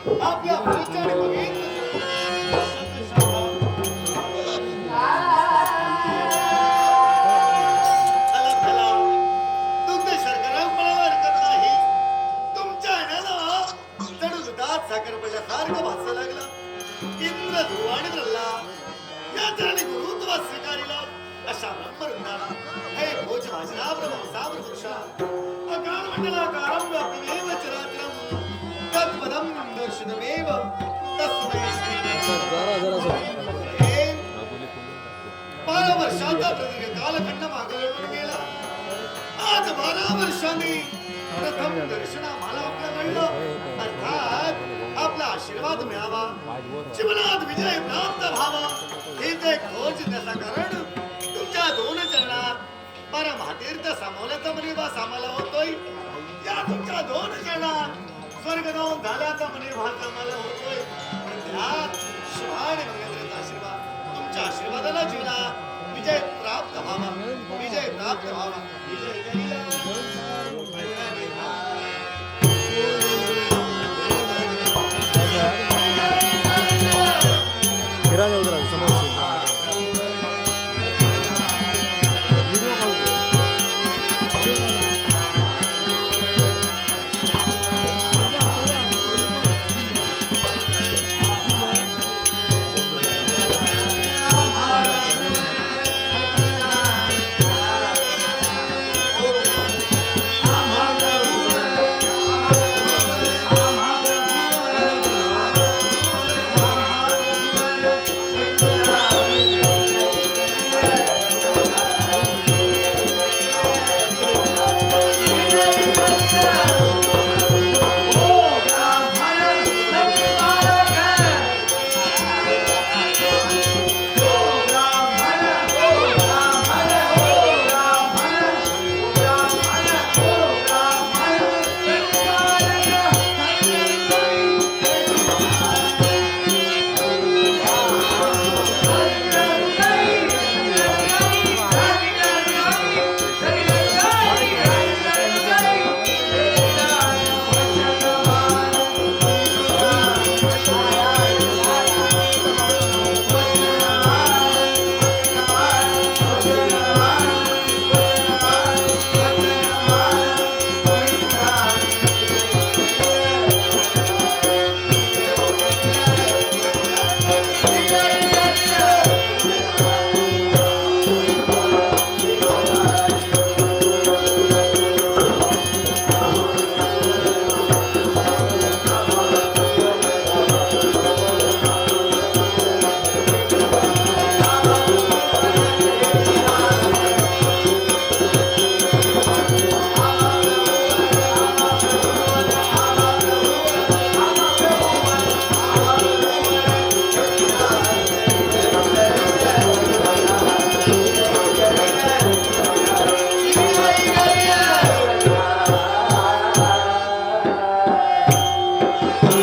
आपल्या पुढच्या आणि बघेन चला चला तुमचे शर्करा मला हरकत नाही. तुमच्या आण्याला जणू दुधात साखर पडल्यासारखं भासू लागलं. इंद्र ध्रुव आणि प्रल्हाद या जणांनी गुरुत्व स्वीकारिलं. अशा ब्रह्मवृंदाला हे भोज भाजना ब्रह्मसा पुरुषा अकाल मंडलाकारं व्याप्तमेव चराचरं तत्पदं दर्शनमेव तस्मै श्री 12 वर्षाचा प्रदीर्घ कालखंड मागे निघून गेला. आज 12 वर्षांनी प्रथम दर्शन आम्हाला आपलं घडलं. अर्थात आपला आशीर्वाद मिळावा, जीवनात विजय प्राप्त व्हावा हेच एक खोज त्याचा कारण तुमच्या 2 चरणात परमतीर्थ सामोल्याचा मनीभास आम्हाला होतोय. या तुमच्या 2 चरणात स्वर्गनोंद झाल्याचा मनीभास आम्हाला होतोय. पण त्यात शिवाने महेंद्राचा आशीर्वाद, तुमच्या आशीर्वादाला जीवनात विजय प्राप्त व्हावा, विजय प्राप्त व्हावा. विजय